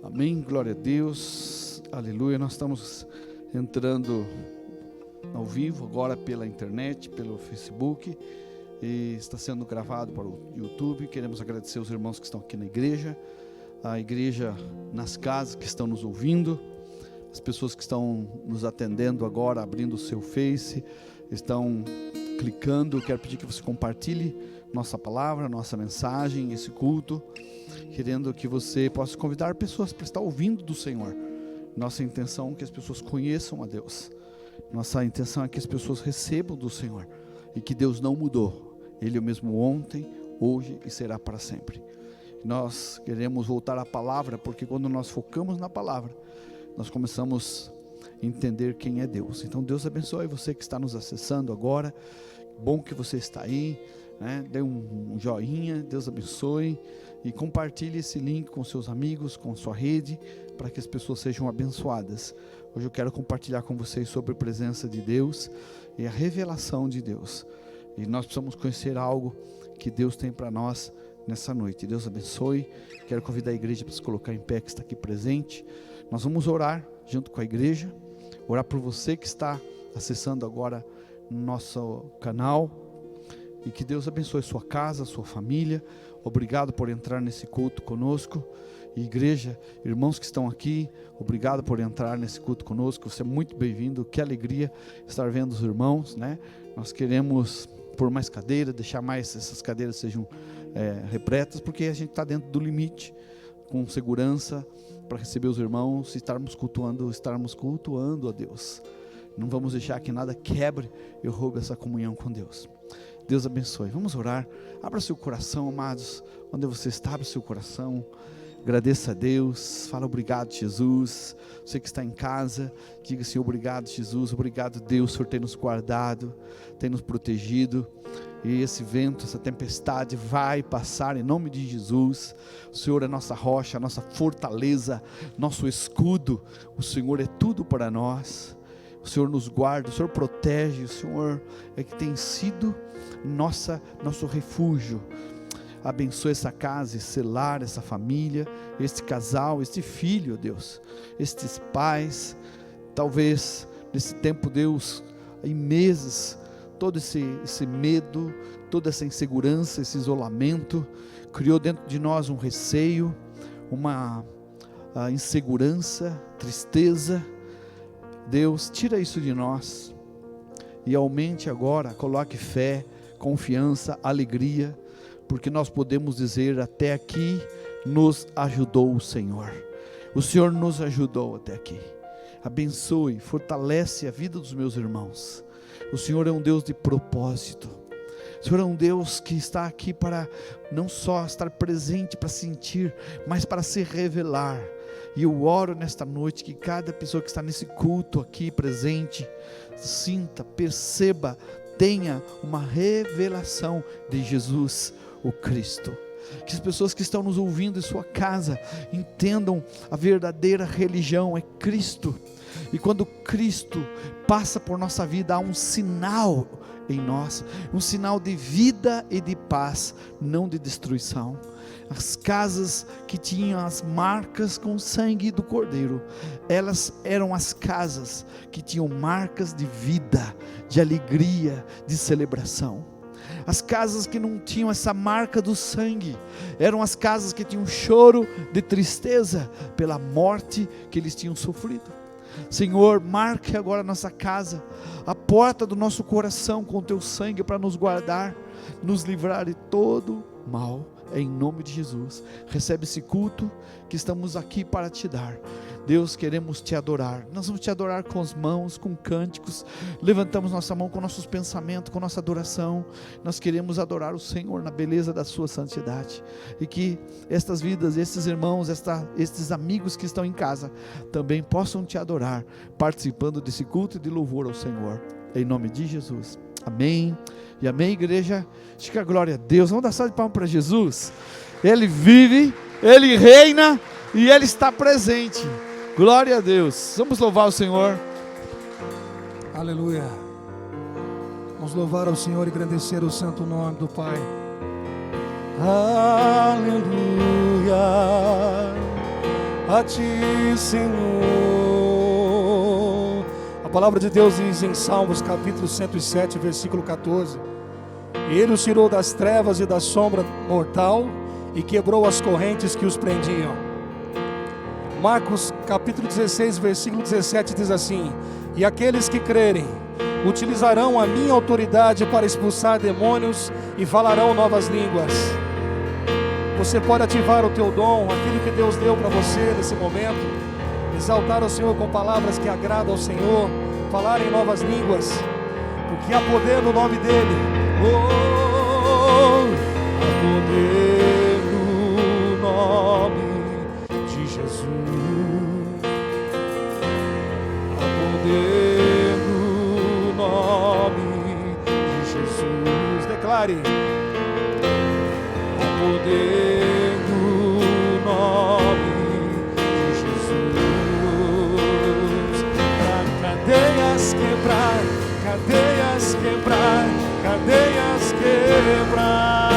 Amém, glória a Deus, aleluia. Nós estamos entrando ao vivo agora pela internet, pelo Facebook, e está sendo gravado para o YouTube. Queremos agradecer os irmãos que estão aqui na igreja, a igreja nas casas que estão nos ouvindo, as pessoas que estão nos atendendo agora, abrindo o seu Face, estão clicando. Quero pedir que você compartilhe nossa palavra, nossa mensagem, esse culto, querendo que você possa convidar pessoas para estar ouvindo do Senhor. Nossa intenção é que as pessoas conheçam a Deus. Nossa intenção é que as pessoas recebam do Senhor e que Deus não mudou. Ele é o mesmo ontem, hoje e será para sempre. Nós queremos voltar à palavra, porque quando nós focamos na palavra, nós começamos a entender quem é Deus. Então Deus abençoe você que está nos acessando agora. Bom que você está aí, né? Dê um joinha, Deus abençoe, e compartilhe esse link com seus amigos, com sua rede, para que as pessoas sejam abençoadas. Hoje eu quero compartilhar com vocês sobre a presença de Deus e a revelação de Deus. E nós precisamos conhecer algo que Deus tem para nós nessa noite. Deus abençoe. Quero convidar a igreja para se colocar em pé, que está aqui presente. Nós vamos orar junto com a igreja, orar por você que está acessando agora nosso canal, e que Deus abençoe sua casa, sua família. Obrigado por entrar nesse culto conosco, Igreja, irmãos que estão aqui, obrigado por entrar nesse culto conosco, você é muito bem-vindo, que alegria estar vendo os irmãos, né? Nós queremos pôr mais cadeiras, deixar mais essas cadeiras sejam repletas, porque a gente está dentro do limite, com segurança, para receber os irmãos e estarmos cultuando a Deus. Não vamos deixar que nada quebre e roube essa comunhão com Deus. Deus abençoe. Vamos orar. Abra seu coração, amados. Onde você está, abra seu coração. Agradeça a Deus. Fala obrigado, Jesus. Você que está em casa, diga assim: obrigado, Jesus. Obrigado, Deus. O Senhor tem nos guardado, tem nos protegido. E esse vento, essa tempestade vai passar em nome de Jesus. O Senhor é nossa rocha, nossa fortaleza, nosso escudo. O Senhor é tudo para nós. O Senhor nos guarda, o Senhor protege. O Senhor é que tem sido nosso refúgio. Abençoe essa casa, esse lar, essa família, este casal, este filho, Deus, estes pais. Talvez nesse tempo, Deus, em meses, todo esse medo, toda essa insegurança, esse isolamento, criou dentro de nós um receio, uma insegurança, tristeza. Deus, tira isso de nós e aumente agora, coloque fé, confiança, alegria, porque nós podemos dizer: até aqui nos ajudou o Senhor. O Senhor nos ajudou até aqui. Abençoe, fortalece a vida dos meus irmãos. O Senhor é um Deus de propósito. O Senhor é um Deus que está aqui para não só estar presente, para sentir, mas para se revelar. E eu oro nesta noite que cada pessoa que está nesse culto aqui presente, sinta, perceba, tenha uma revelação de Jesus, o Cristo. Que as pessoas que estão nos ouvindo em sua casa entendam a verdadeira religião é Cristo. E quando Cristo passa por nossa vida, há um sinal em nós, um sinal de vida e de paz, não de destruição. As casas que tinham as marcas com o sangue do Cordeiro, elas eram as casas que tinham marcas de vida, de alegria, de celebração. As casas que não tinham essa marca do sangue, eram as casas que tinham choro de tristeza, pela morte que eles tinham sofrido. Senhor, marque agora a nossa casa, a porta do nosso coração com o teu sangue, para nos guardar, nos livrar de todo mal. Em nome de Jesus, recebe esse culto que estamos aqui para te dar. Deus, queremos te adorar. Nós vamos te adorar com as mãos, com cânticos. Levantamos nossa mão com nossos pensamentos, com nossa adoração. Nós queremos adorar o Senhor na beleza da sua santidade. E que estas vidas, estes irmãos, estes amigos que estão em casa também possam te adorar, participando desse culto de louvor ao Senhor. Em nome de Jesus. Amém. E amém, igreja. Fica a glória a Deus. Vamos dar salve de palmas para Jesus. Ele vive, Ele reina e Ele está presente. Glória a Deus. Vamos louvar o Senhor. Aleluia. Vamos louvar ao Senhor e engrandecer o santo nome do Pai. Aleluia. A Ti, Senhor. A palavra de Deus diz em Salmos capítulo 107, versículo 14: Ele os tirou das trevas e da sombra mortal e quebrou as correntes que os prendiam. Marcos capítulo 16, versículo 17 diz assim: E aqueles que crerem utilizarão a minha autoridade para expulsar demônios e falarão novas línguas. Você pode ativar o teu dom, aquilo que Deus deu para você nesse momento, exaltar o Senhor com palavras que agradam ao Senhor, falar em novas línguas, porque há poder no nome dEle. Oh, há poder no nome de Jesus. Há poder no nome de Jesus. Declare: há poder no nome de Jesus. Pra cadeias quebrar, cadeias quebrar, cadeias quebrar,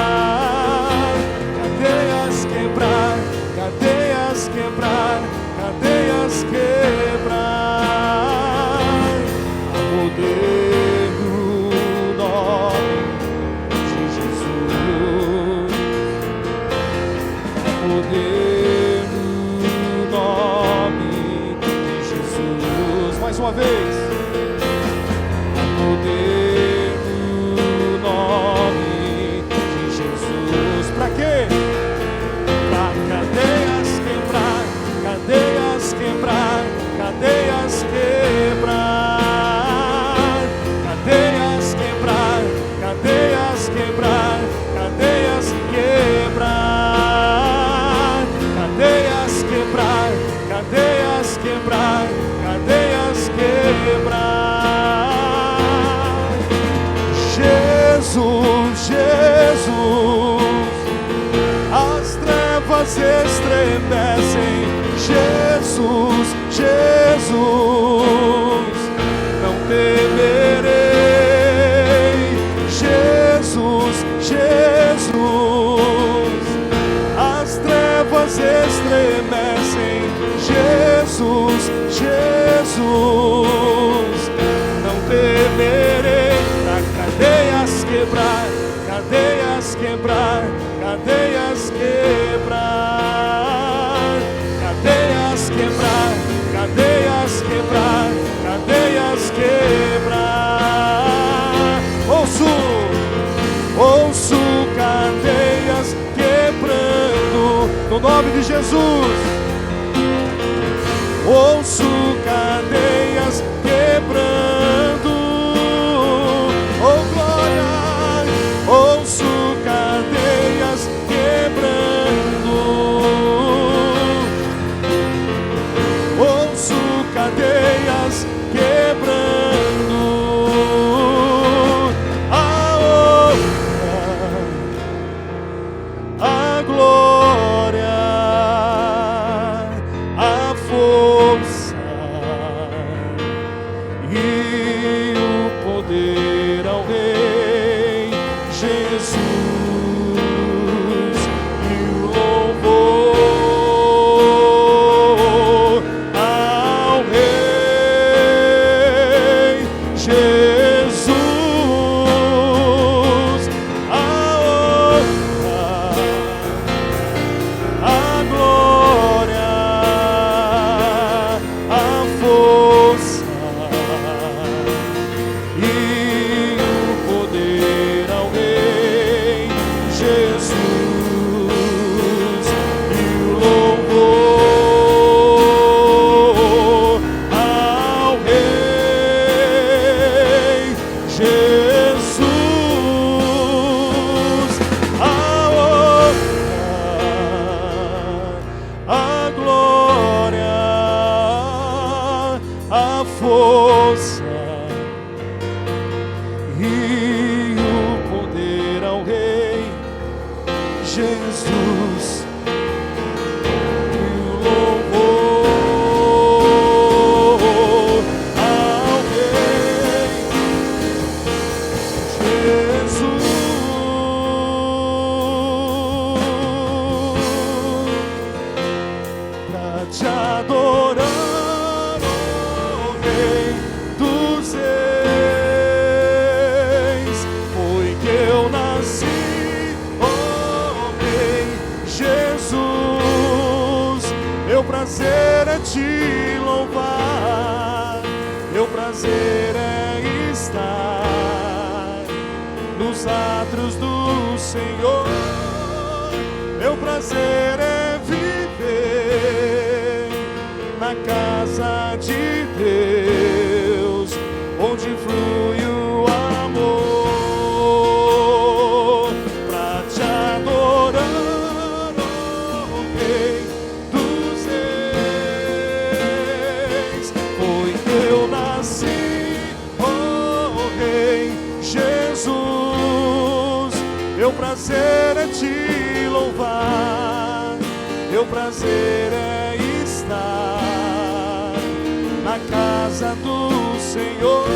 cadeias quebrar, cadeias quebrar, cadeias quebrar. Há poder no nome de Jesus. Há poder no uma vez. Há poder no nome de Jesus. Pra quê? Pra cadeias quebrar, cadeias quebrar, cadeias quebrar, cadeias quebrar, cadeias quebrar, cadeias quebrar, cadeias quebrar, cadeias quebrar, cadeias quebrar. Jesus, Jesus, as trevas estremecem. Jesus, Jesus, não temerei. Jesus, Jesus, as trevas estremecem. Jesus, Jesus, não temerei. Pra cadeias quebrar, cadeias quebrar, cadeias quebrar, cadeias quebrar, cadeias quebrar, cadeias quebrar. Ouço cadeias quebrando no nome de Jesus. Ouço cadeias quebrando, oh glória. Ouço cadeias quebrando, ouço cadeias quebrando. A honra, a glória, a força e o poder ao Rei Jesus, e o louvor ao Rei Jesus, a honra, a glória, a força e o poder ao Rei Jesus, e o louvor ao Rei Jesus, a honra, a glória, a força e o poder ao Rei Jesus, e o louvor ao Rei Jesus. Pra te adorar, oh Rei dos Reis, foi que eu nasci, oh Rei Jesus. Meu prazer é te louvar, meu prazer é estar nos átrios do Senhor. Meu prazer é viver na casa de Deus, onde flui o amor. Pra te adorar, oh Rei dos Reis, foi que eu nasci, oh Rei Jesus. Meu prazer é te louvar, meu prazer é estar na casa do Senhor.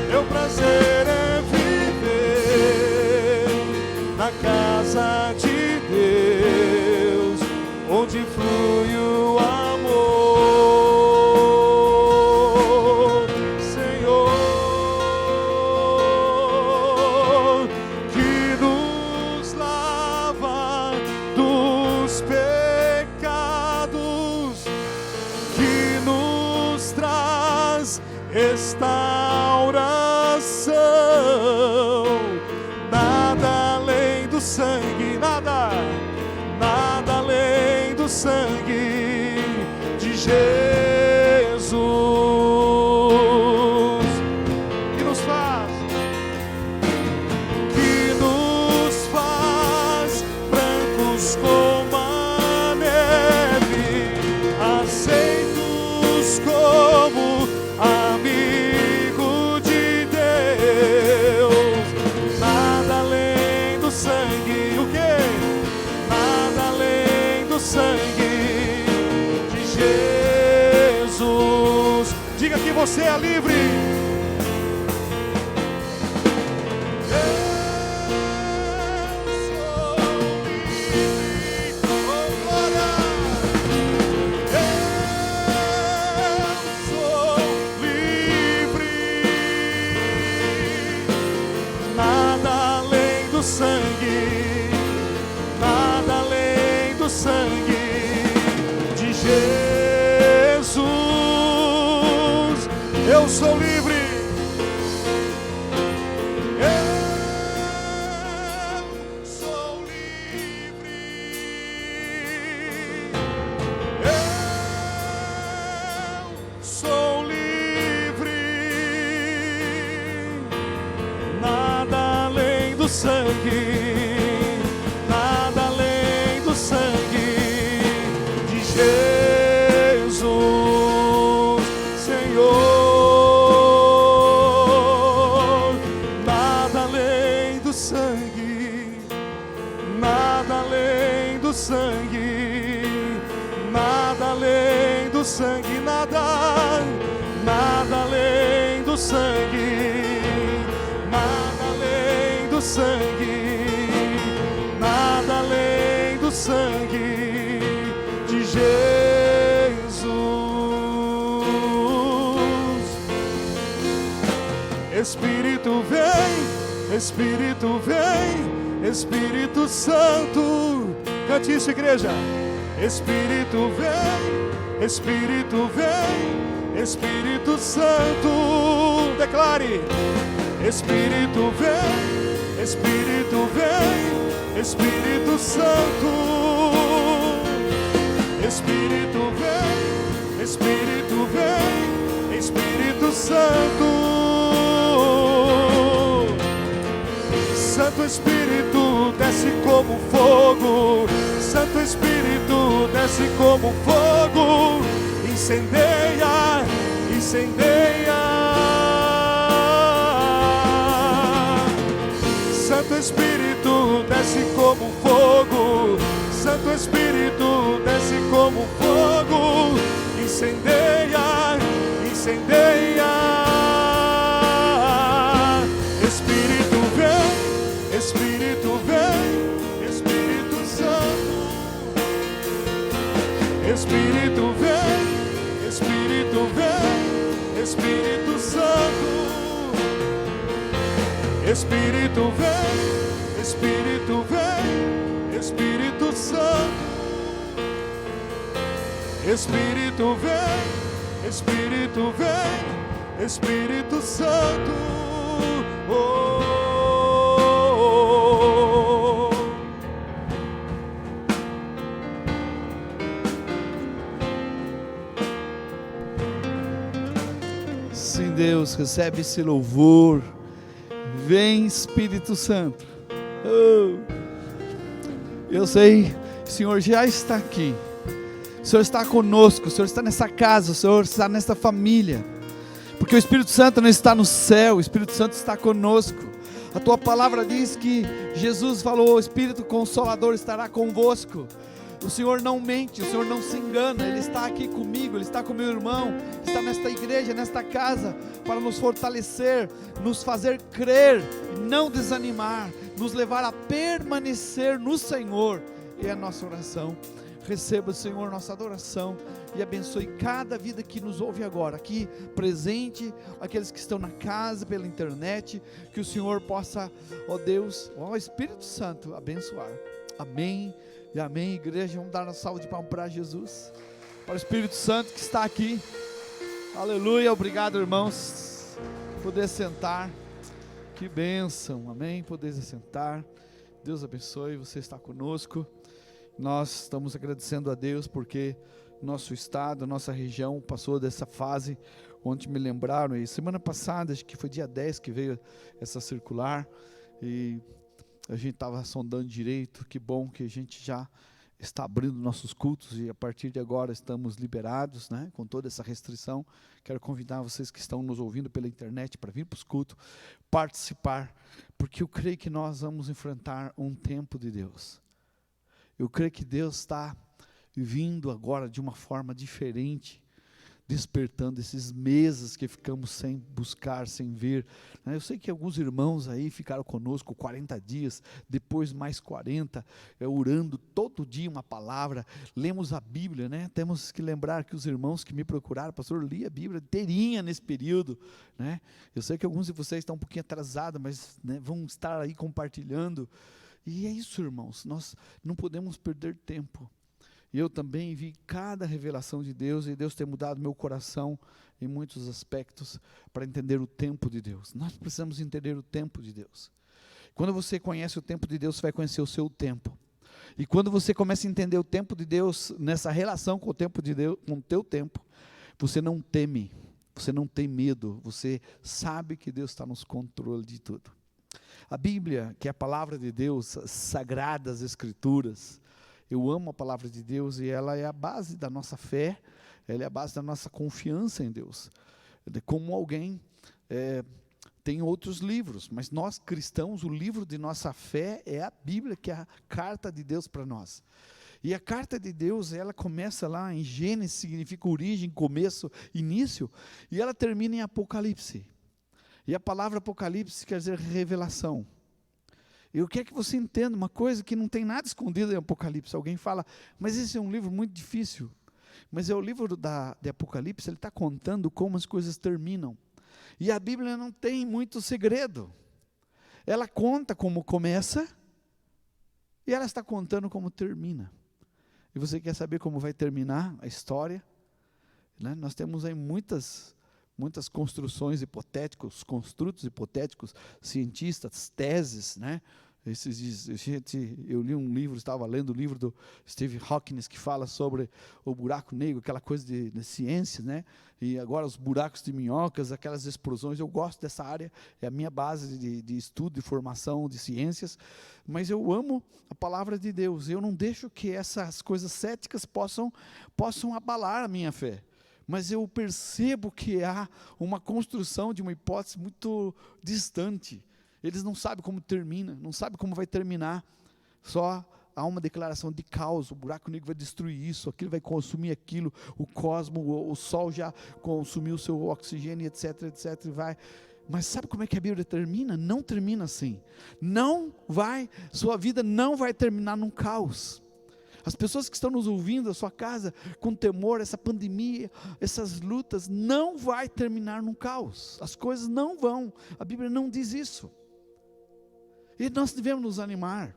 Meu prazer é viver na casa de Deus, onde flui o amor. Senhor, que nos lava dos pecados, que nos traz restauração. Nada além do sangue, nada além do sangue de Jesus, que nos faz brancos como a neve, aceitos como amigo de Deus. Nada além do sangue, o quê? Nada além do sangue de Jesus. Diga que você é livre. Sangue, nada além do sangue de Jesus. Eu sou livre. Eu sou livre. Eu sou livre. Nada além do sangue, nada além do sangue de Jesus, Senhor. Nada além do sangue, nada além do sangue, nada além do sangue, nada além do sangue. Sangue, nada além do sangue de Jesus. Espírito vem, Espírito vem, Espírito Santo. Cante isso, igreja. Espírito vem, Espírito vem, Espírito Santo. Declare. Espírito vem, Espírito vem, Espírito Santo. Espírito vem, Espírito vem, Espírito Santo. Santo Espírito desce como fogo, Santo Espírito desce como fogo, incendeia, incendeia. Santo Espírito desce como fogo, Santo Espírito desce como fogo, incendeia, incendeia. Espírito vem, Espírito vem, Espírito Santo. Espírito vem, Espírito vem, Espírito Santo. Espírito vem, Espírito vem, Espírito Santo. Espírito vem, Espírito vem, Espírito Santo. Oh, oh, oh. Sim, Deus, recebe esse louvor. Vem, Espírito Santo. Oh. Eu sei, o Senhor já está aqui. O Senhor está conosco, o Senhor está nessa casa, o Senhor está nessa família. Porque o Espírito Santo não está no céu, o Espírito Santo está conosco. A tua palavra diz que Jesus falou: o Espírito Consolador estará convosco. O Senhor não mente, o Senhor não se engana. Ele está aqui comigo, Ele está com meu irmão, está nesta igreja, nesta casa, para nos fortalecer, nos fazer crer, não desanimar, nos levar a permanecer no Senhor. E é a nossa oração. Receba, Senhor, nossa adoração e abençoe cada vida que nos ouve agora, aqui presente, aqueles que estão na casa, pela internet, que o Senhor possa, ó Deus, ó Espírito Santo, abençoar. Amém e amém. Igreja, vamos dar uma salva de palmas para Jesus, para o Espírito Santo que está aqui. Aleluia, obrigado, irmãos. Poder sentar, que bênção, amém. Poder sentar, Deus abençoe, você está conosco. Nós estamos agradecendo a Deus porque nosso estado, nossa região passou dessa fase onde me lembraram, e semana passada, acho que foi dia 10 que veio essa circular, e a gente estava sondando direito. Que bom que a gente já está abrindo nossos cultos, e a partir de agora estamos liberados, né, com toda essa restrição. Quero convidar vocês que estão nos ouvindo pela internet para vir para os cultos, participar, porque eu creio que nós vamos enfrentar um tempo de Deus. Eu creio que Deus está vindo agora de uma forma diferente, despertando esses meses que ficamos sem buscar, sem ver. Eu sei que alguns irmãos aí ficaram conosco 40 dias, depois mais 40, orando todo dia uma palavra, lemos a Bíblia, né? Temos que lembrar que os irmãos que me procuraram, pastor, eu li a Bíblia inteirinha nesse período, né? Eu sei que alguns de vocês estão um pouquinho atrasados, mas, né, vão estar aí compartilhando, e é isso, irmãos, nós não podemos perder tempo. E eu também vi cada revelação de Deus, e Deus tem mudado meu coração em muitos aspectos para entender o tempo de Deus. Nós precisamos entender o tempo de Deus. Quando você conhece o tempo de Deus, você vai conhecer o seu tempo. E quando você começa a entender o tempo de Deus, nessa relação com o tempo de Deus, com o teu tempo, você não teme, você não tem medo, você sabe que Deus está nos controle de tudo. A Bíblia, que é a palavra de Deus, as sagradas Escrituras, eu amo a palavra de Deus, e ela é a base da nossa fé, ela é a base da nossa confiança em Deus. Como alguém tem outros livros, mas nós cristãos, o livro de nossa fé é a Bíblia, que é a carta de Deus para nós. E a carta de Deus, ela começa lá em Gênesis, significa origem, começo, início, e ela termina em Apocalipse. E a palavra Apocalipse quer dizer revelação. Eu quero que você entenda uma coisa, que não tem nada escondido em Apocalipse. Alguém fala, mas esse é um livro muito difícil. Mas é o livro de Apocalipse, ele está contando como as coisas terminam. E a Bíblia não tem muito segredo. Ela conta como começa, e ela está contando como termina. E você quer saber como vai terminar a história? Né? Nós temos aí muitas construções hipotéticas, construtos hipotéticos, cientistas, teses, né? Esses dias, eu li um livro, estava lendo o livro do Steve Hawking, que fala sobre o buraco negro, aquela coisa de ciência, né? E agora os buracos de minhocas, aquelas explosões. Eu gosto dessa área, é a minha base de estudo, de formação, de ciências, mas eu amo a palavra de Deus, eu não deixo que essas coisas céticas possam abalar a minha fé. Mas eu percebo que há uma construção de uma hipótese muito distante. Eles não sabem como termina, não sabem como vai terminar. Só há uma declaração de caos, o buraco negro vai destruir isso, aquilo vai consumir aquilo, o cosmos, o sol já consumiu o seu oxigênio, etc, etc, e vai. Mas sabe como é que a Bíblia termina? Não termina assim. Sua vida não vai terminar num caos. As pessoas que estão nos ouvindo da sua casa com temor, essa pandemia, essas lutas, não vai terminar num caos. As coisas não vão. A Bíblia não diz isso. E nós devemos nos animar.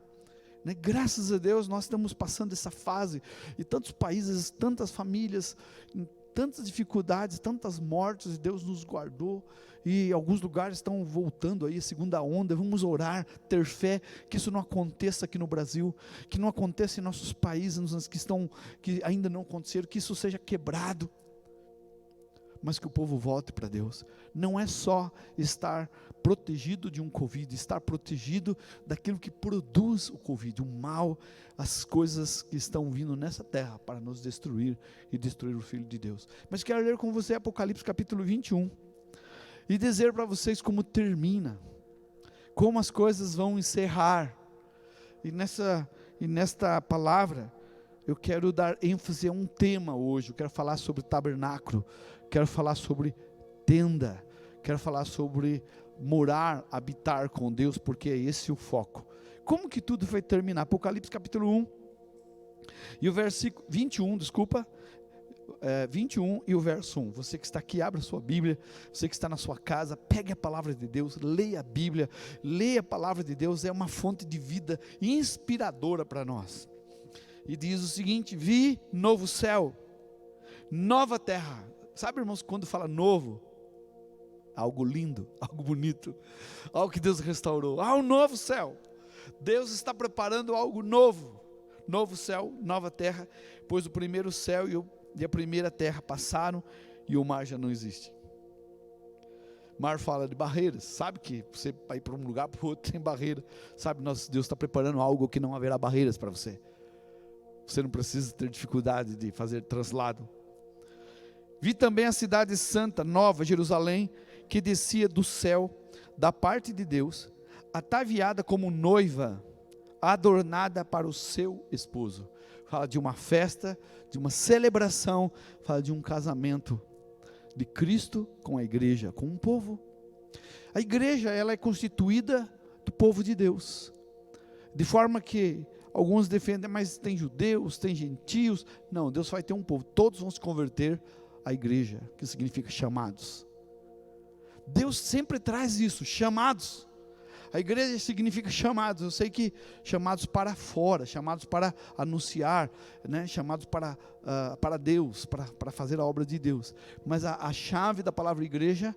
Né? Graças a Deus nós estamos passando essa fase. E tantos países, tantas famílias, tantas dificuldades, tantas mortes, e Deus nos guardou. E alguns lugares estão voltando aí a segunda onda. Vamos orar, ter fé que isso não aconteça aqui no Brasil, que não aconteça em nossos países que ainda não aconteceram, que isso seja quebrado, mas que o povo volte para Deus. Não é só estar protegido de um Covid, estar protegido daquilo que produz o Covid, o mal, as coisas que estão vindo nessa terra para nos destruir e destruir o Filho de Deus. Mas quero ler com você Apocalipse capítulo 21 e dizer para vocês como termina, como as coisas vão encerrar. E nesta palavra eu quero dar ênfase a um tema hoje. Eu quero falar sobre tabernáculo, quero falar sobre tenda, quero falar sobre morar, habitar com Deus, porque é esse o foco. Como que tudo vai terminar? Apocalipse capítulo 1 e o versículo 21, 21 e o verso 1. Você que está aqui, abra sua Bíblia. Você que está na sua casa, pegue a palavra de Deus, leia a Bíblia. Leia a palavra de Deus, é uma fonte de vida inspiradora para nós. E diz o seguinte: vi novo céu, nova terra. Sabe, irmãos, quando fala novo, algo lindo, algo bonito, algo que Deus restaurou, um novo céu. Deus está preparando algo novo, novo céu, nova terra, pois o primeiro céu e a primeira terra passaram e o mar já não existe. Mar fala de barreiras, sabe que você vai para um lugar para o outro tem barreira, sabe, Deus está preparando algo que não haverá barreiras para você. Você não precisa ter dificuldade de fazer translado. Vi também a cidade santa, nova, Jerusalém, que descia do céu, da parte de Deus, ataviada como noiva, adornada para o seu esposo. Fala de uma festa, de uma celebração, fala de um casamento de Cristo com a igreja, com um povo. A igreja, ela é constituída do povo de Deus, de forma que alguns defendem, mas tem judeus, tem gentios. Não, Deus vai ter um povo, todos vão se converter à igreja, que significa chamados. Deus sempre traz isso, chamados. A igreja significa chamados. Eu sei que chamados para fora, chamados para anunciar, né? Chamados para Deus, para fazer a obra de Deus. Mas a chave da palavra igreja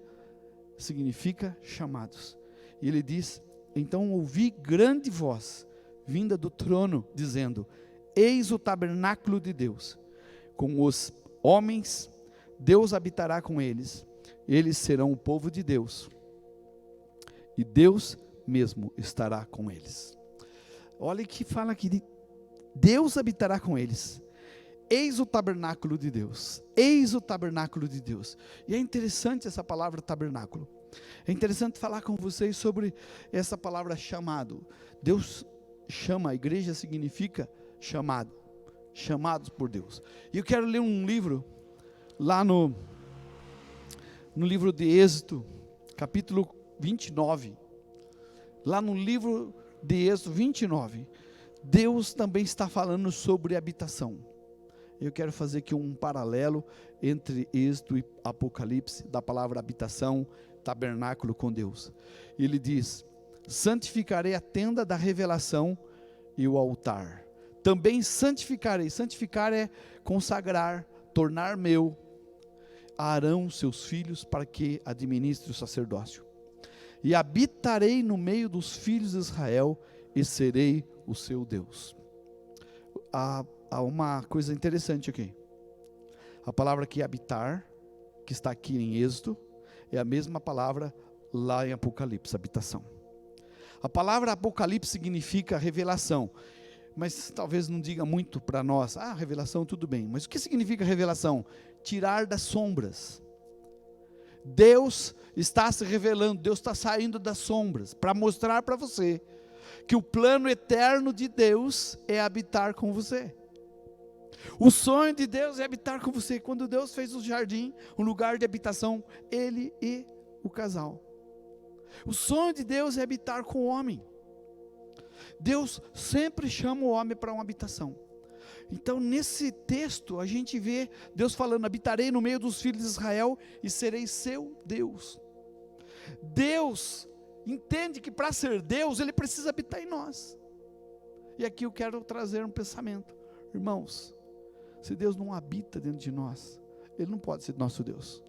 significa chamados. E ele diz: então ouvi grande voz vinda do trono, dizendo: eis o tabernáculo de Deus, com os homens, Deus habitará com eles, eles serão o povo de Deus, e Deus mesmo estará com eles. Olha que fala aqui de Deus habitará com eles. Eis o tabernáculo de Deus, eis o tabernáculo de Deus. E é interessante essa palavra tabernáculo. É interessante falar com vocês sobre essa palavra chamado. Deus chama, a igreja significa chamado, chamados por Deus. E eu quero ler um livro, lá no livro de Êxodo, capítulo 29, lá no livro de Êxodo 29, Deus também está falando sobre habitação. Eu quero fazer aqui um paralelo entre Êxodo e Apocalipse, da palavra habitação, tabernáculo com Deus. Ele diz: santificarei a tenda da revelação e o altar. Também santificarei. Santificar é consagrar, tornar meu. Arão, seus filhos, para que administre o sacerdócio. E habitarei no meio dos filhos de Israel, e serei o seu Deus. Há uma coisa interessante aqui. A palavra aqui, habitar, que está aqui em Êxodo, é a mesma palavra lá em Apocalipse, habitação. A palavra Apocalipse significa revelação, mas talvez não diga muito para nós. Revelação, tudo bem, mas o que significa revelação? Tirar das sombras. Deus está se revelando, Deus está saindo das sombras, para mostrar para você, que o plano eterno de Deus é habitar com você. O sonho de Deus é habitar com você. Quando Deus fez o jardim, um lugar de habitação, Ele e o casal. O sonho de Deus é habitar com o homem. Deus sempre chama o homem para uma habitação. Então nesse texto a gente vê Deus falando: habitarei no meio dos filhos de Israel e serei seu Deus. Deus entende que para ser Deus Ele precisa habitar em nós. E aqui eu quero trazer um pensamento. Irmãos, se Deus não habita dentro de nós, Ele não pode ser nosso Deus.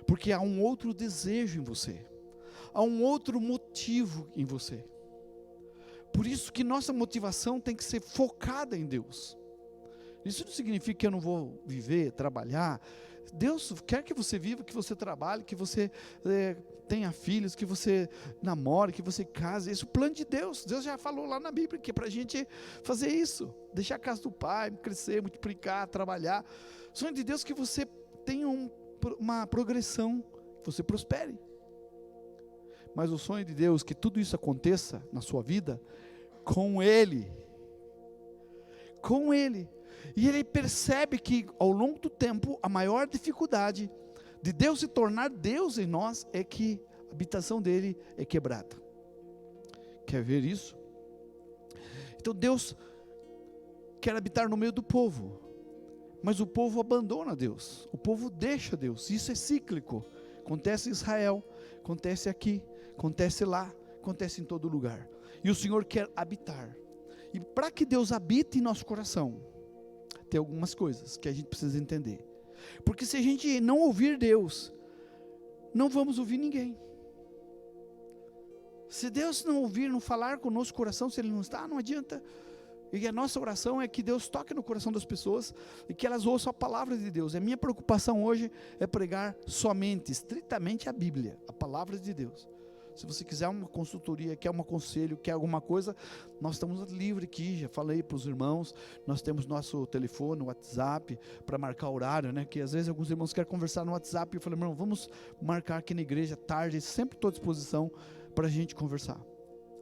Porque há um outro desejo em você, há um outro motivo em você. Por isso que nossa motivação tem que ser focada em Deus. Isso não significa que eu não vou viver, trabalhar. Deus quer que você viva, que você trabalhe, que você tenha filhos, que você namore, que você case. Esse é o plano de Deus. Deus já falou lá na Bíblia que é para a gente fazer isso. Deixar a casa do Pai, crescer, multiplicar, trabalhar. O sonho de Deus é que você tenha uma progressão, que você prospere. Mas o sonho de Deus é que tudo isso aconteça na sua vida com Ele. Com Ele. E Ele percebe que ao longo do tempo, a maior dificuldade de Deus se tornar Deus em nós é que a habitação dEle é quebrada. Quer ver isso? Então Deus quer habitar no meio do povo, mas o povo abandona Deus, o povo deixa Deus. Isso é cíclico. Acontece em Israel, acontece aqui, acontece lá, acontece em todo lugar. E o Senhor quer habitar. E para que Deus habite em nosso coração, tem algumas coisas que a gente precisa entender. Porque se a gente não ouvir Deus, não vamos ouvir ninguém. Se Deus não ouvir, não falar com o nosso coração, se Ele não está, não adianta. E a nossa oração é que Deus toque no coração das pessoas e que elas ouçam a palavra de Deus. A minha preocupação hoje é pregar somente, estritamente a Bíblia, a palavra de Deus. Se você quiser uma consultoria, quer um conselho, quer alguma coisa, nós estamos livres aqui, já falei para os irmãos, nós temos nosso telefone, WhatsApp, para marcar horário, né? Que às vezes alguns irmãos querem conversar no WhatsApp, e eu falei, irmão, vamos marcar aqui na igreja tarde, sempre estou à disposição para a gente conversar.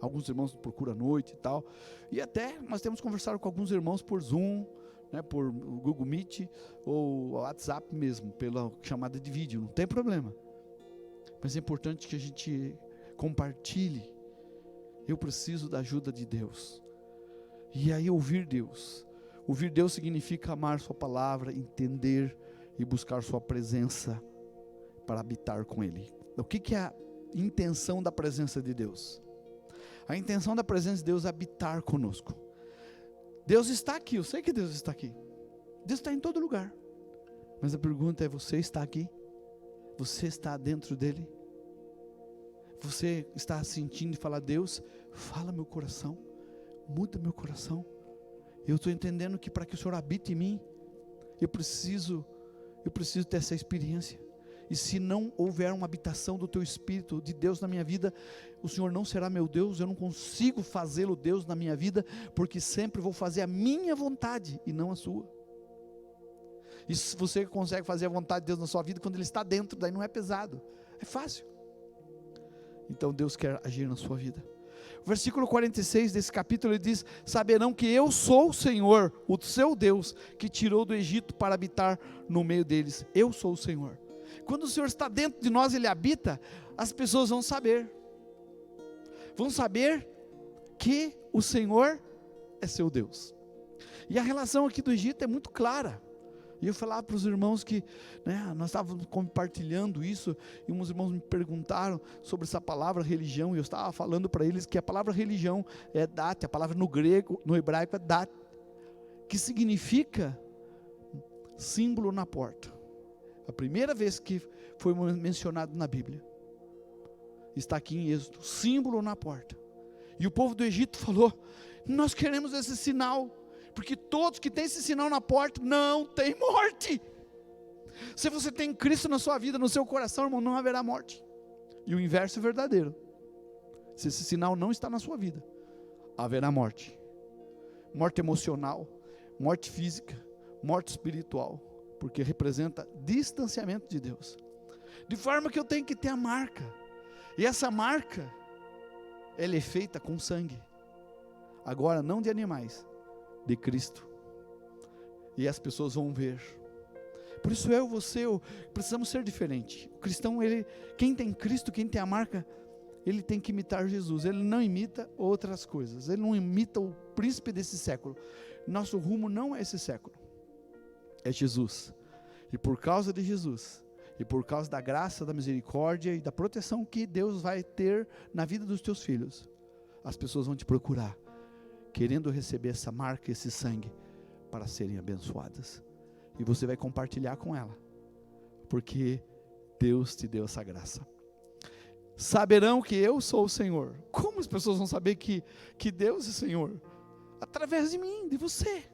Alguns irmãos procuram à noite e tal, e até nós temos conversado com alguns irmãos por Zoom, né, por Google Meet, ou WhatsApp mesmo, pela chamada de vídeo, não tem problema. Mas é importante que a gente compartilhe. Eu preciso da ajuda de Deus. E aí ouvir Deus. Ouvir Deus significa amar sua palavra, entender e buscar sua presença para habitar com Ele. O que é a intenção da presença de Deus? A intenção da presença de Deus é habitar conosco. Deus está aqui, eu sei que Deus está aqui. Deus está em todo lugar. Mas a pergunta é, você está aqui? Você está dentro dEle? Você está sentindo e fala, Deus, fala meu coração, muda meu coração. Eu estou entendendo que para que o Senhor habite em mim, eu preciso ter essa experiência. E se não houver uma habitação do Teu Espírito, de Deus na minha vida, o Senhor não será meu Deus, eu não consigo fazê-lo Deus na minha vida, porque sempre vou fazer a minha vontade e não a sua. E se você consegue fazer a vontade de Deus na sua vida, quando Ele está dentro, daí não é pesado, é fácil. Então Deus quer agir na sua vida. O versículo 46 desse capítulo, ele diz, saberão que eu sou o Senhor, o seu Deus, que tirou do Egito para habitar no meio deles. Eu sou o Senhor. Quando o Senhor está dentro de nós, Ele habita, as pessoas vão saber que o Senhor é seu Deus. E a relação aqui do Egito é muito clara. E eu falava para os irmãos que, né, nós estávamos compartilhando isso, e uns irmãos me perguntaram sobre essa palavra religião, e eu estava falando para eles que a palavra religião é date, a palavra no grego, no hebraico é date, que significa símbolo na porta. A primeira vez que foi mencionado na Bíblia, está aqui em Êxodo, símbolo na porta. E o povo do Egito falou, nós queremos esse sinal, porque todos que têm esse sinal na porta, não tem morte. Se você tem Cristo na sua vida, no seu coração, irmão, não haverá morte. E o inverso é verdadeiro. Se esse sinal não está na sua vida, haverá morte. Morte emocional, morte física, morte espiritual, porque representa distanciamento de Deus. De forma que eu tenho que ter a marca. E essa marca, ela é feita com sangue. Agora, não de animais, de Cristo. E as pessoas vão ver. Por isso você, precisamos ser diferente. O cristão, quem tem Cristo, quem tem a marca, ele tem que imitar Jesus. Ele não imita outras coisas. Ele não imita o príncipe desse século. Nosso rumo não é esse século. É Jesus. E por causa de Jesus, e por causa da graça, da misericórdia e da proteção que Deus vai ter na vida dos teus filhos, as pessoas vão te procurar, querendo receber essa marca, esse sangue, para serem abençoadas. E você vai compartilhar com ela, porque Deus te deu essa graça. Saberão que eu sou o Senhor. Como as pessoas vão saber que Deus é Senhor? Através de mim, de você.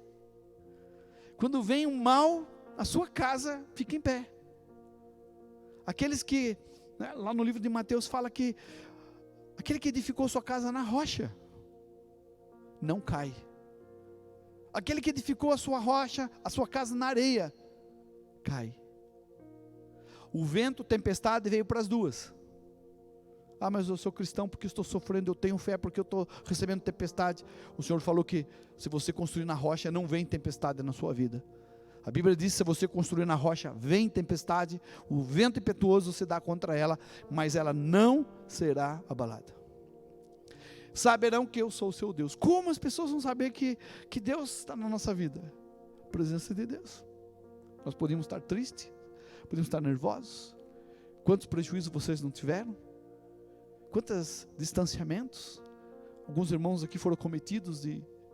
Quando vem um mal, a sua casa fica em pé. Aqueles que, né, lá no livro de Mateus fala que aquele que edificou sua casa na rocha, não cai. Aquele que edificou a sua rocha, a sua casa na areia, cai. O vento, tempestade veio para as duas. Ah, mas eu sou cristão porque estou sofrendo, eu tenho fé porque eu estou recebendo tempestade. O Senhor falou que se você construir na rocha, não vem tempestade na sua vida. A Bíblia diz que se você construir na rocha, vem tempestade, o vento impetuoso se dá contra ela, mas ela não será abalada. Saberão que eu sou o seu Deus. Como as pessoas vão saber que Deus está na nossa vida? A presença de Deus. Nós podemos estar tristes, podemos estar nervosos. Quantos prejuízos vocês não tiveram? Quantos distanciamentos? Alguns irmãos aqui foram cometidos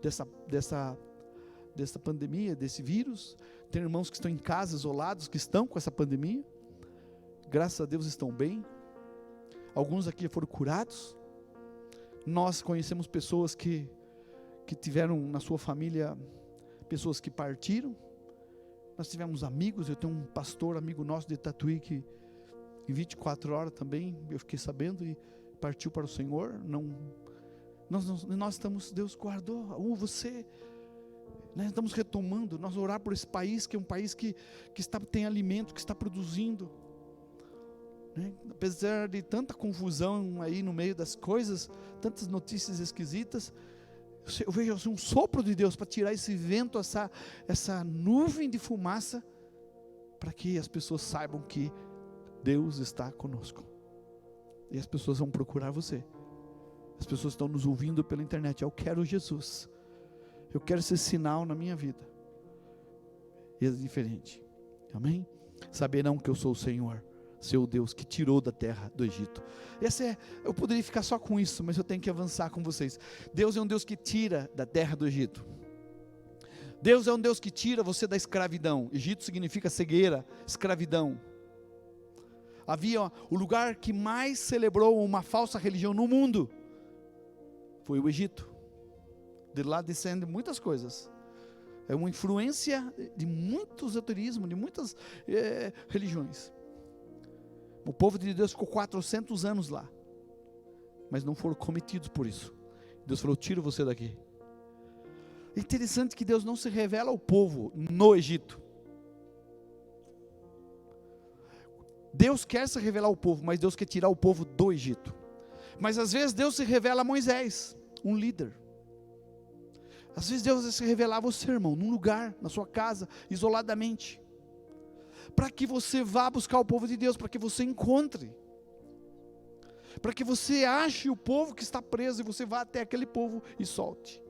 dessa pandemia, desse vírus. Tem irmãos que estão em casa, isolados, que estão com essa pandemia. Graças a Deus estão bem. Alguns aqui foram curados. Nós conhecemos pessoas que tiveram na sua família, pessoas que partiram. Nós tivemos amigos, eu tenho um pastor, amigo nosso de Tatuí, que em 24 horas também, eu fiquei sabendo, e partiu para o Senhor. Nós estamos, Deus guardou, você, nós estamos retomando, nós orar por esse país, que é um país que tem alimento, que está produzindo, né? Apesar de tanta confusão aí no meio das coisas, tantas notícias esquisitas, eu vejo assim, um sopro de Deus para tirar esse vento, essa nuvem de fumaça, para que as pessoas saibam que Deus está conosco. E as pessoas vão procurar você. As pessoas estão nos ouvindo pela internet. Eu quero Jesus. Eu quero ser sinal na minha vida. E é diferente. Amém? Saberão que eu sou o Senhor, seu Deus, que tirou da terra do Egito. Eu poderia ficar só com isso, mas eu tenho que avançar com vocês. Deus é um Deus que tira da terra do Egito. Deus é um Deus que tira você da escravidão. Egito significa cegueira, escravidão. Havia o lugar que mais celebrou uma falsa religião no mundo, foi o Egito. De lá descendem muitas coisas. É uma influência de muitos esoterismos, de muitas religiões. O povo de Deus ficou 400 anos lá, mas não foram cometidos por isso. Deus falou: tiro você daqui. É interessante que Deus não se revela ao povo no Egito. Deus quer se revelar ao povo, mas Deus quer tirar o povo do Egito. Mas às vezes Deus se revela a Moisés, um líder. Às vezes Deus se revela a você, irmão, num lugar, na sua casa, isoladamente, para que você vá buscar o povo de Deus, para que você encontre, para que você ache o povo que está preso, e você vá até aquele povo e solte.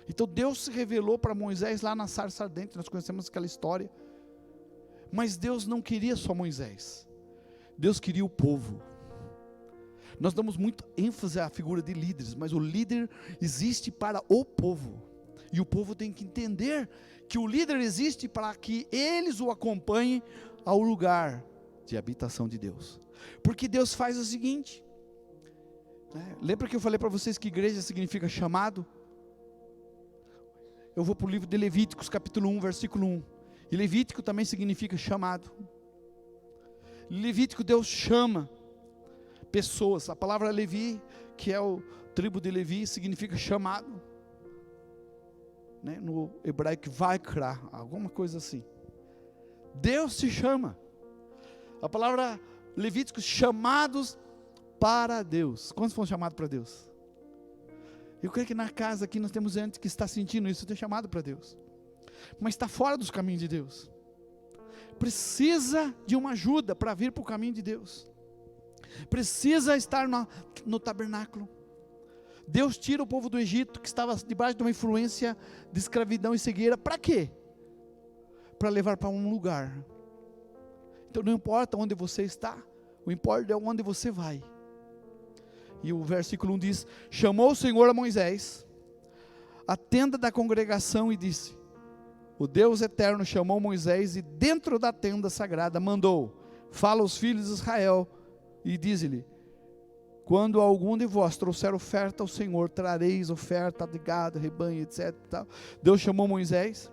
Então Deus se revelou para Moisés lá na sarça ardente, nós conhecemos aquela história. Mas Deus não queria só Moisés, Deus queria o povo. Nós damos muito ênfase à figura de líderes, mas o líder existe para o povo, e o povo tem que entender que o líder existe para que eles o acompanhem ao lugar de habitação de Deus. Porque Deus faz o seguinte, né? Lembra que eu falei para vocês que igreja significa chamado? Eu vou para o livro de Levíticos, capítulo 1, versículo 1. E Levítico também significa chamado. Levítico, Deus chama pessoas. A palavra Levi, que é o tribo de Levi, significa chamado, né? No hebraico, vaikra, alguma coisa assim. Deus te chama. A palavra Levíticos, chamados para Deus. Quantos foram chamados para Deus? Eu creio que na casa aqui nós temos gente que está sentindo isso, tem chamado para Deus, mas está fora dos caminhos de Deus, precisa de uma ajuda para vir para o caminho de Deus, precisa estar no tabernáculo. Deus tira o povo do Egito, que estava debaixo de uma influência de escravidão e cegueira, para quê? Para levar para um lugar. Então não importa onde você está, o importa é onde você vai. E o versículo 1 diz: chamou o Senhor a Moisés à tenda da congregação e disse: o Deus eterno chamou Moisés e dentro da tenda sagrada mandou: fala aos filhos de Israel e diz-lhe: quando algum de vós trouxer oferta ao Senhor, trareis oferta de gado, rebanho, etc. Deus chamou Moisés,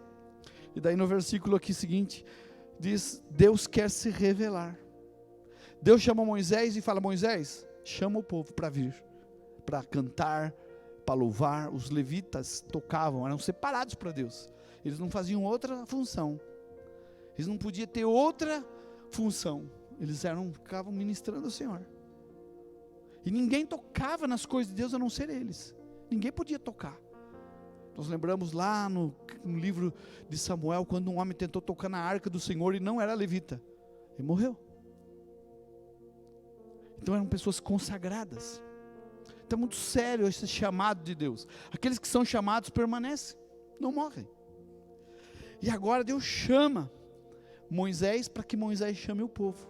e daí no versículo aqui seguinte, diz: Deus quer se revelar. Deus chama Moisés e fala: Moisés, chama o povo para vir, para cantar, para louvar. Os levitas tocavam, eram separados para Deus, eles não faziam outra função, eles não podiam ter outra função, eles ficavam ministrando ao Senhor. E ninguém tocava nas coisas de Deus a não ser eles, ninguém podia tocar. Nós lembramos lá no livro de Samuel, quando um homem tentou tocar na arca do Senhor e não era levita, ele morreu. Então eram pessoas consagradas. Então é muito sério esse chamado de Deus. Aqueles que são chamados permanecem, não morrem. E agora Deus chama Moisés para que Moisés chame o povo.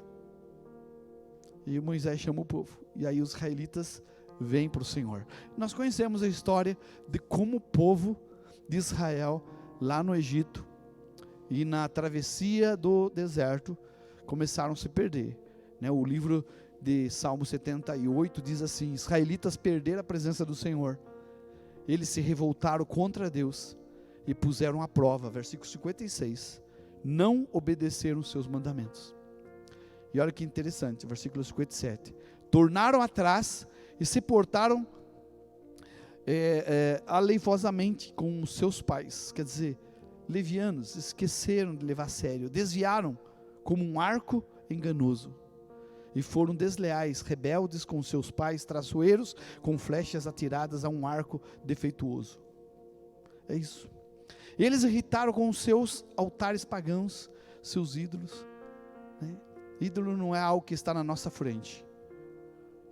E Moisés chama o povo, e aí os israelitas vêm para o Senhor. Nós conhecemos a história de como o povo de Israel lá no Egito e na travessia do deserto começaram a se perder, né? O livro de Salmo 78 diz assim: israelitas perderam a presença do Senhor, eles se revoltaram contra Deus e puseram à prova, versículo 56, não obedeceram os seus mandamentos. E olha que interessante, versículo 57, tornaram atrás e se portaram aleivosamente com os seus pais, quer dizer, levianos, esqueceram de levar a sério, desviaram como um arco enganoso, e foram desleais, rebeldes com seus pais, traiçoeiros, com flechas atiradas a um arco defeituoso. É isso. Eles irritaram com os seus altares pagãos, seus ídolos, né? Ídolo não é algo que está na nossa frente,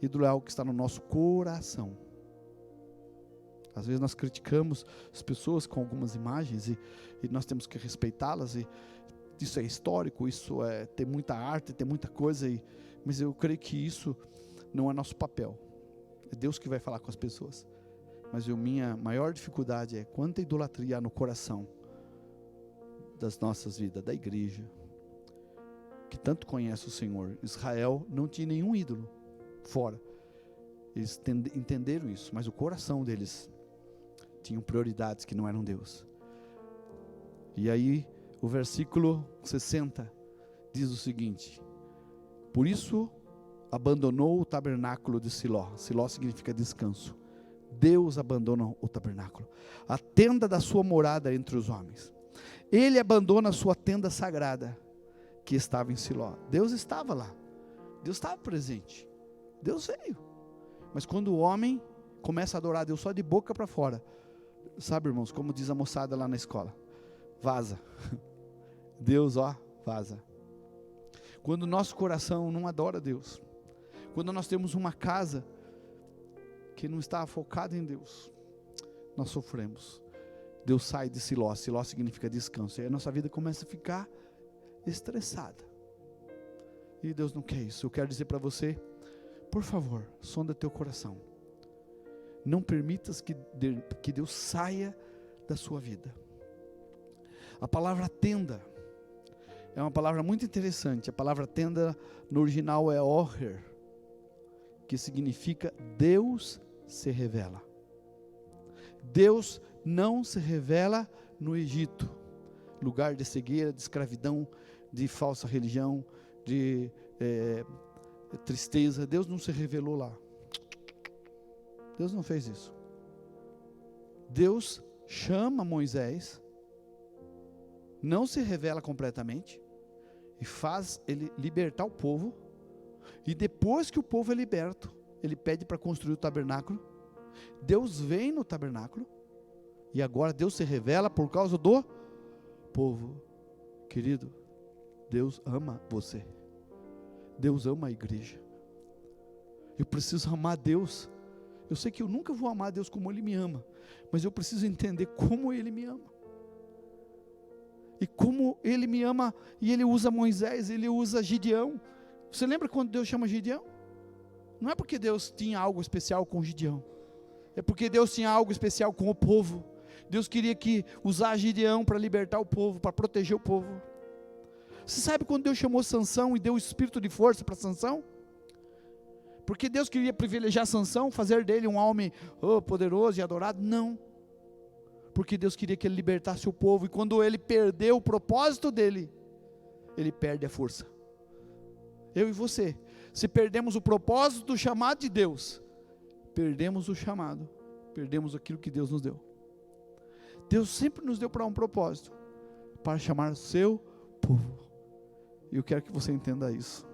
ídolo é algo que está no nosso coração. Às vezes nós criticamos as pessoas com algumas imagens, e nós temos que respeitá-las, e isso é histórico, isso é ter muita arte, ter muita coisa, mas eu creio que isso não é nosso papel. É Deus que vai falar com as pessoas. Mas minha maior dificuldade é quanta idolatria há no coração das nossas vidas, da igreja, que tanto conhece o Senhor. Israel não tinha nenhum ídolo fora. Eles entenderam isso, mas o coração deles tinham prioridades que não eram Deus. E aí o versículo 60 diz o seguinte: por isso abandonou o tabernáculo de Siló. Siló significa descanso. Deus abandona o tabernáculo, a tenda da sua morada entre os homens. Ele abandona a sua tenda sagrada, que estava em Siló. Deus estava lá, Deus estava presente, Deus veio. Mas quando o homem começa a adorar Deus só de boca para fora, sabe, irmãos, como diz a moçada lá na escola, vaza. Deus, vaza. Quando o nosso coração não adora Deus, quando nós temos uma casa que não está focada em Deus, nós sofremos. Deus sai de Siló. Siló significa descanso, e a nossa vida começa a ficar estressada, e Deus não quer isso. Eu quero dizer para você, por favor, sonda teu coração, não permitas que Deus saia da sua vida. A palavra tenda é uma palavra muito interessante. A palavra tenda no original é oher, que significa Deus se revela. Deus não se revela no Egito, lugar de cegueira, de escravidão, de falsa religião, de tristeza. Deus não se revelou lá. Deus não fez isso. Deus chama Moisés, não se revela completamente, e faz ele libertar o povo, e depois que o povo é liberto, ele pede para construir o tabernáculo. Deus vem no tabernáculo, e agora Deus se revela por causa do povo. Querido, Deus ama você, Deus ama a igreja. Eu preciso amar Deus. Eu sei que eu nunca vou amar Deus como Ele me ama, mas eu preciso entender como Ele me ama, e como Ele me ama. E Ele usa Moisés, Ele usa Gideão. Você lembra quando Deus chama Gideão? Não é porque Deus tinha algo especial com Gideão, é porque Deus tinha algo especial com o povo. Deus queria usar Gideão para libertar o povo, para proteger o povo. Você sabe quando Deus chamou Sansão e deu o espírito de força para Sansão? Porque Deus queria privilegiar Sansão, fazer dele um homem poderoso e adorado? Não. Porque Deus queria que ele libertasse o povo, e quando ele perdeu o propósito dele, ele perde a força. Eu e você, se perdemos o propósito do chamado de Deus, perdemos o chamado, perdemos aquilo que Deus nos deu. Deus sempre nos deu para um propósito, para chamar o seu povo. E eu quero que você entenda isso.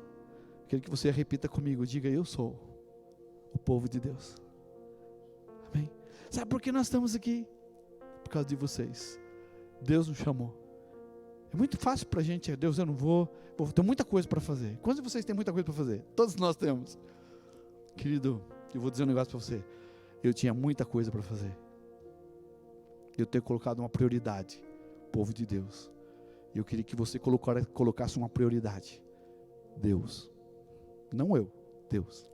Quero que você repita comigo, diga: eu sou o povo de Deus. Amém? Sabe por que nós estamos aqui? Por causa de vocês. Deus nos chamou. É muito fácil para a gente, Deus, eu não vou ter muita coisa para fazer. Quantos de vocês têm muita coisa para fazer? Todos nós temos. Querido, eu vou dizer um negócio para você. Eu tinha muita coisa para fazer. Eu tenho colocado uma prioridade, povo de Deus. E eu queria que você colocasse uma prioridade. Deus. Não eu, Deus.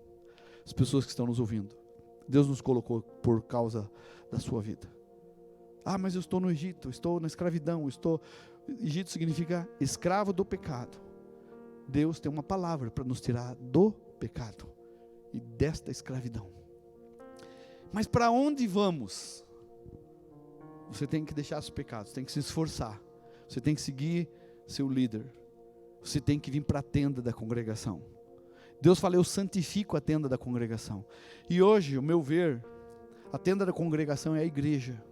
As pessoas que estão nos ouvindo. Deus nos colocou por causa da sua vida. Ah, mas eu estou no Egito, estou na escravidão, estou Egito significa escravo do pecado. Deus tem uma palavra para nos tirar do pecado e desta escravidão. Mas para onde vamos? Você tem que deixar os pecados, tem que se esforçar. Você tem que seguir seu líder. Você tem que vir para a tenda da congregação. Deus fala, eu santifico a tenda da congregação. E hoje, o meu ver, a tenda da congregação é a igreja.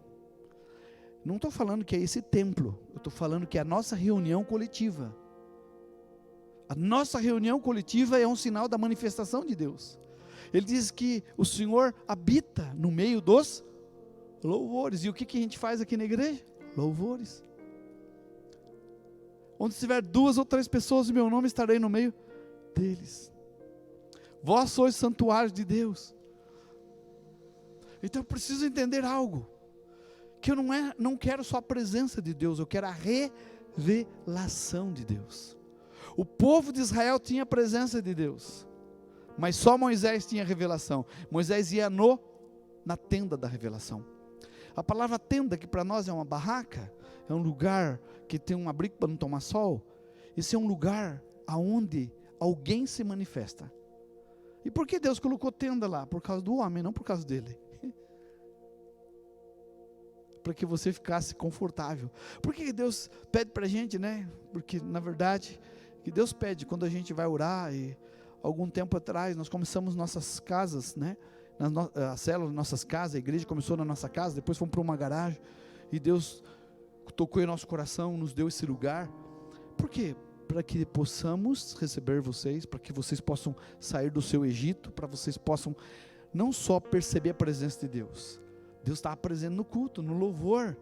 Não estou falando que é esse templo, eu estou falando que é a nossa reunião coletiva. A nossa reunião coletiva é um sinal da manifestação de Deus. Ele diz que o Senhor habita no meio dos louvores. E o que a gente faz aqui na igreja? Louvores. Onde estiver 2 ou 3 pessoas em meu nome, estarei no meio deles. Vós sois santuário de Deus. Então eu preciso entender algo. Que eu não quero só a presença de Deus, eu quero a revelação de Deus. O povo de Israel tinha a presença de Deus, mas só Moisés tinha a revelação. Moisés ia na tenda da revelação. A palavra tenda, que para nós é uma barraca, é um lugar que tem um abrigo para não tomar sol. Esse é um lugar aonde alguém se manifesta. E por que Deus colocou tenda lá? Por causa do homem, não por causa dele. Para que você ficasse confortável. Por que Deus pede para a gente, né? Porque na verdade, que Deus pede quando a gente vai orar. E algum tempo atrás nós começamos nossas casas, né? A célula, nossas casas, a igreja começou na nossa casa, depois fomos para uma garagem. E Deus tocou em nosso coração, nos deu esse lugar. Por quê? Para que possamos receber vocês, para que vocês possam sair do seu Egito, para vocês possam não só perceber a presença de Deus. Deus está presente no culto, no louvor.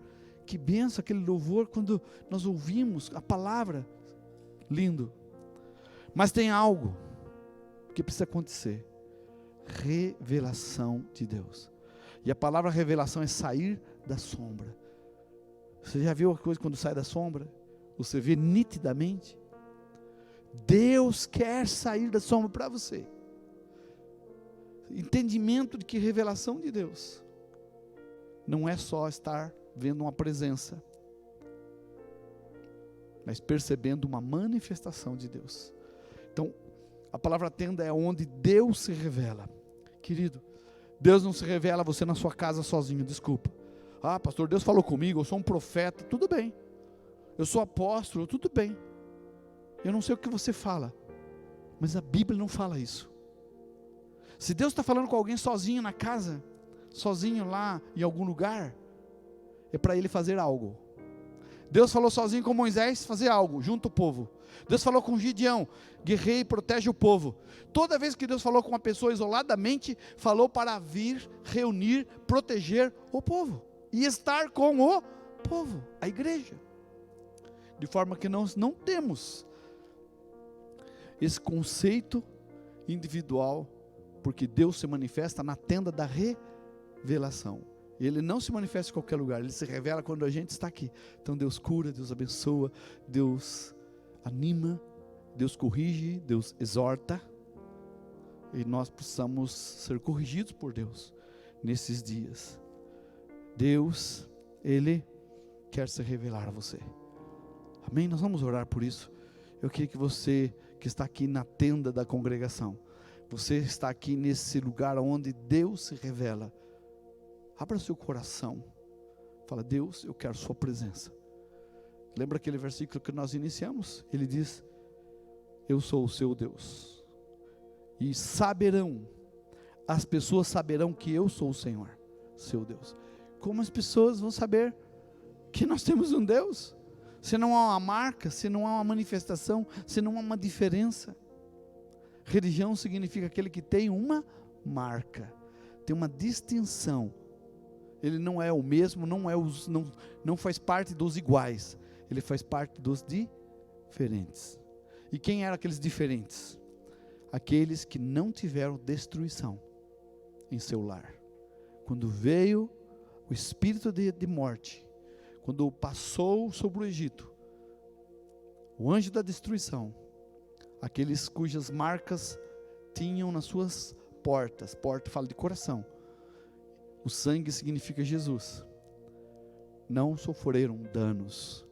Que benção aquele louvor quando nós ouvimos a palavra. Lindo. Mas tem algo que precisa acontecer. Revelação de Deus. E a palavra revelação é sair da sombra. Você já viu a coisa quando sai da sombra? Você vê nitidamente. Deus quer sair da sombra para você. Entendimento de que revelação de Deus não é só estar vendo uma presença, mas percebendo uma manifestação de Deus. Então, a palavra tenda é onde Deus se revela. Querido, Deus não se revela a você na sua casa sozinho, desculpa. Ah, pastor, Deus falou comigo, eu sou um profeta, tudo bem. Eu sou apóstolo, tudo bem. Eu não sei o que você fala, mas a Bíblia não fala isso. Se Deus está falando com alguém sozinho na casa, sozinho lá em algum lugar, é para ele fazer algo. Deus falou sozinho com Moisés, fazer algo, junto o povo. Deus falou com Gideão, guerreia e protege o povo. Toda vez que Deus falou com uma pessoa isoladamente, falou para vir, reunir, proteger o povo. E estar com o povo, a igreja. De forma que nós não temos esse conceito individual, porque Deus se manifesta na tenda da revelação. Ele não se manifesta em qualquer lugar, ele se revela quando a gente está aqui. Então Deus cura, Deus abençoa, Deus anima, Deus corrige, Deus exorta. E nós precisamos ser corrigidos por Deus nesses dias. Deus, Ele quer se revelar a você. Amém? Nós vamos orar por isso. Eu queria que você que está aqui na tenda da congregação, você está aqui nesse lugar onde Deus se revela. Abra seu coração. Fala, Deus, eu quero sua presença. Lembra aquele versículo que nós iniciamos? Ele diz, eu sou o seu Deus. E saberão, as pessoas saberão que eu sou o Senhor, seu Deus. Como as pessoas vão saber que nós temos um Deus? Se não há uma marca, se não há uma manifestação, se não há uma diferença. Religião significa aquele que tem uma marca, tem uma distinção. Ele não é o mesmo, não faz parte dos iguais, ele faz parte dos diferentes. E quem eram aqueles diferentes? Aqueles que não tiveram destruição em seu lar. Quando veio o espírito de morte, quando passou sobre o Egito, o anjo da destruição, aqueles cujas marcas tinham nas suas portas, porta fala de coração, o sangue significa Jesus, não sofreram danos.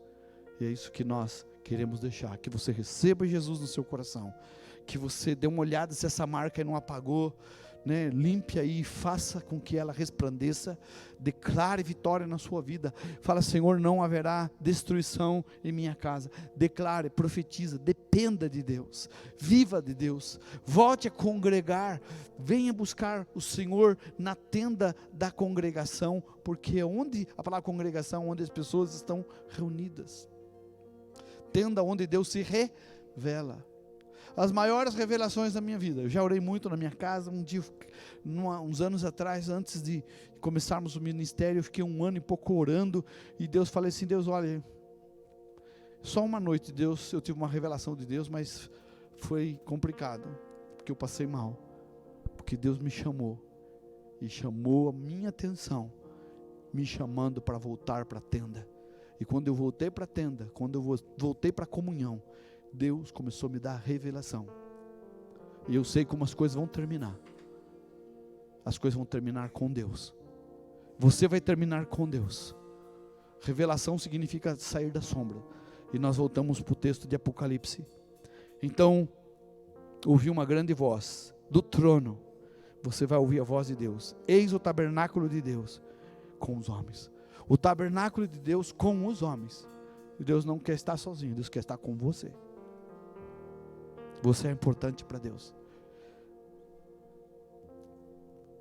E é isso que nós queremos deixar, que você receba Jesus no seu coração, que você dê uma olhada se essa marca não apagou, né? Limpe aí, faça com que ela resplandeça, declare vitória na sua vida, fala: Senhor, não haverá destruição em minha casa. Declare, profetiza, dependa de Deus, viva de Deus, volte a congregar, venha buscar o Senhor na tenda da congregação, porque onde a palavra congregação, onde as pessoas estão reunidas, tenda onde Deus se revela. As maiores revelações da minha vida, eu já orei muito na minha casa. Um dia, uns anos atrás, antes de começarmos o ministério, eu fiquei 1 ano e pouco orando, e Deus, falei assim: Deus, olha, só uma noite, Deus, eu tive uma revelação de Deus, mas foi complicado, porque eu passei mal, porque Deus me chamou, e chamou a minha atenção, me chamando para voltar para a tenda. E quando eu voltei para a tenda, quando eu voltei para a comunhão, Deus começou a me dar revelação, e eu sei como as coisas vão terminar. As coisas vão terminar com Deus. Você vai terminar com Deus. Revelação significa sair da sombra, e nós voltamos para o texto de Apocalipse. Então, ouvi uma grande voz do trono. Você vai ouvir a voz de Deus: eis o tabernáculo de Deus com os homens. O tabernáculo de Deus com os homens. E Deus não quer estar sozinho, Deus quer estar com você. Você é importante para Deus.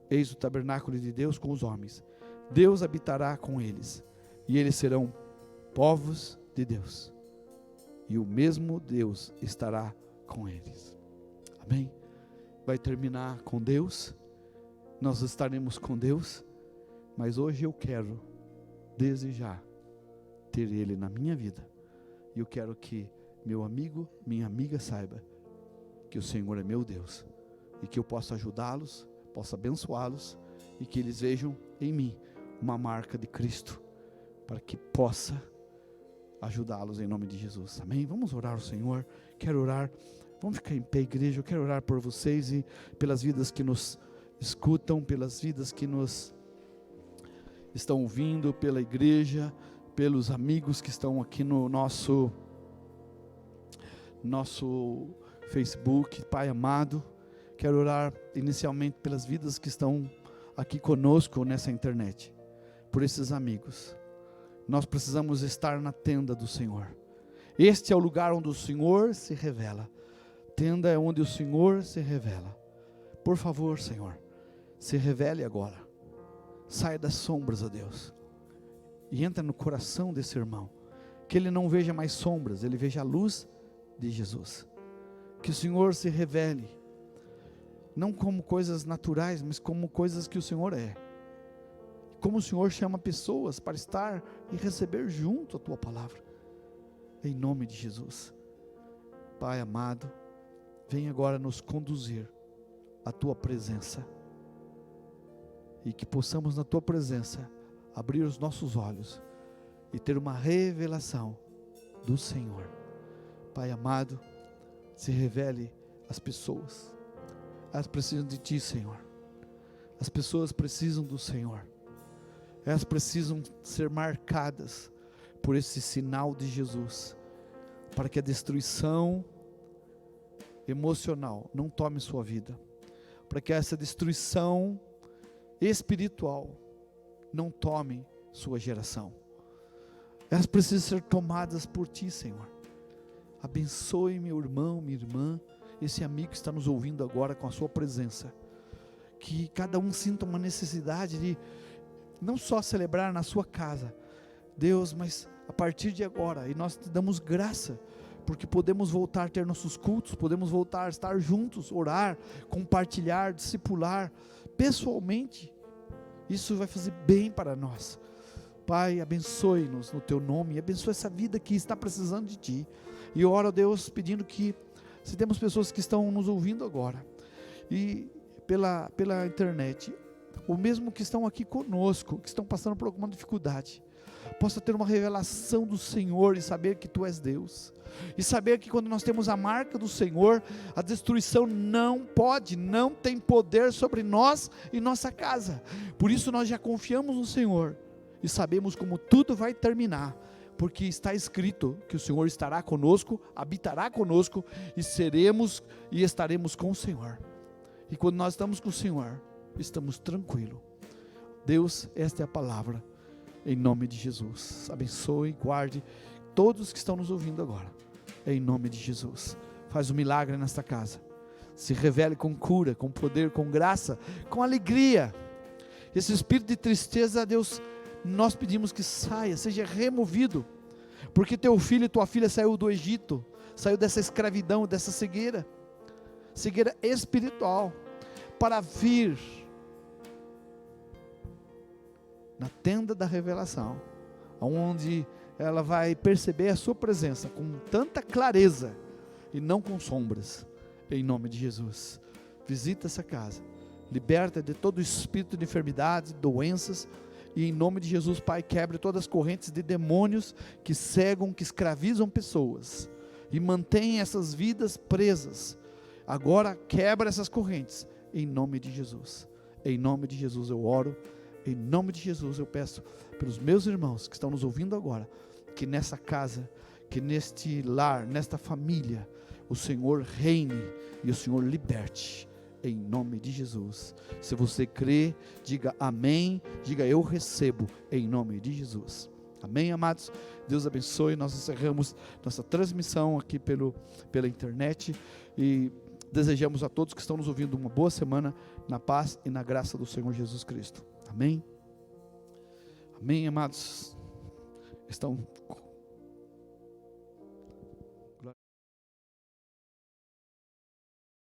Eis o tabernáculo de Deus com os homens. Deus habitará com eles, e eles serão povos de Deus, e o mesmo Deus estará com eles. Amém? Vai terminar com Deus, nós estaremos com Deus, mas hoje eu quero desejar ter Ele na minha vida, e eu quero que meu amigo, minha amiga saiba que o Senhor é meu Deus, e que eu possa ajudá-los, possa abençoá-los, e que eles vejam em mim uma marca de Cristo, para que possa ajudá-los em nome de Jesus. Amém? Vamos orar ao Senhor. Quero orar, vamos ficar em pé, igreja. Eu quero orar por vocês e pelas vidas que nos escutam, pelas vidas que nos estão ouvindo, pela igreja, pelos amigos que estão aqui no nosso Facebook. Pai amado, quero orar inicialmente pelas vidas que estão aqui conosco nessa internet, por esses amigos. Nós precisamos estar na tenda do Senhor. Este é o lugar onde o Senhor se revela. Tenda é onde o Senhor se revela. Por favor, Senhor, se revele agora. Saia das sombras, ó Deus, e entra no coração desse irmão, que ele não veja mais sombras, ele veja a luz de Jesus. Que o Senhor se revele, não como coisas naturais, mas como coisas que o Senhor é. Como o Senhor chama pessoas para estar e receber junto a Tua palavra. Em nome de Jesus. Pai amado, vem agora nos conduzir à Tua presença. E que possamos na Tua presença abrir os nossos olhos e ter uma revelação do Senhor. Pai amado, se revele às pessoas. Elas precisam de Ti, Senhor. As pessoas precisam do Senhor. Elas precisam ser marcadas por esse sinal de Jesus, para que a destruição emocional não tome sua vida, para que essa destruição espiritual não tome sua geração. Elas precisam ser tomadas por Ti, Senhor. Abençoe meu irmão, minha irmã, esse amigo que está nos ouvindo agora com a Sua presença. Que cada um sinta uma necessidade de não só celebrar na sua casa, Deus, mas a partir de agora, e nós te damos graça, porque podemos voltar a ter nossos cultos, podemos voltar a estar juntos, orar, compartilhar, discipular, pessoalmente. Isso vai fazer bem para nós. Pai, abençoe-nos no Teu nome, e abençoe essa vida que está precisando de Ti. E eu oro a Deus pedindo que, se temos pessoas que estão nos ouvindo agora, e pela internet, ou mesmo que estão aqui conosco, que estão passando por alguma dificuldade, possa ter uma revelação do Senhor e saber que Tu és Deus, e saber que quando nós temos a marca do Senhor, a destruição não tem poder sobre nós e nossa casa. Por isso nós já confiamos no Senhor, e sabemos como tudo vai terminar, porque está escrito que o Senhor estará conosco, habitará conosco, e seremos e estaremos com o Senhor. E quando nós estamos com o Senhor, estamos tranquilos. Deus, esta é a palavra, em nome de Jesus. Abençoe, guarde todos que estão nos ouvindo agora, em nome de Jesus. Faz um milagre nesta casa, se revele com cura, com poder, com graça, com alegria. Esse espírito de tristeza, Deus, nós pedimos que saia, seja removido, porque teu filho e tua filha saiu do Egito, saiu dessa escravidão, dessa cegueira espiritual, para vir na tenda da revelação, onde ela vai perceber a sua presença com tanta clareza e não com sombras, em nome de Jesus. Visita essa casa, liberta de todo o espírito de enfermidade, doenças, e em nome de Jesus, Pai, quebre todas as correntes de demônios que cegam, que escravizam pessoas e mantém essas vidas presas. Agora quebra essas correntes, em nome de Jesus. Em nome de Jesus eu oro, em nome de Jesus eu peço pelos meus irmãos que estão nos ouvindo agora, que nessa casa, que neste lar, nesta família, o Senhor reine e o Senhor liberte, em nome de Jesus. Se você crê, diga amém, diga eu recebo, em nome de Jesus. Amém, amados? Deus abençoe. Nós encerramos nossa transmissão aqui pela internet e desejamos a todos que estão nos ouvindo uma boa semana, na paz e na graça do Senhor Jesus Cristo. Amém? Amém, amados? Estão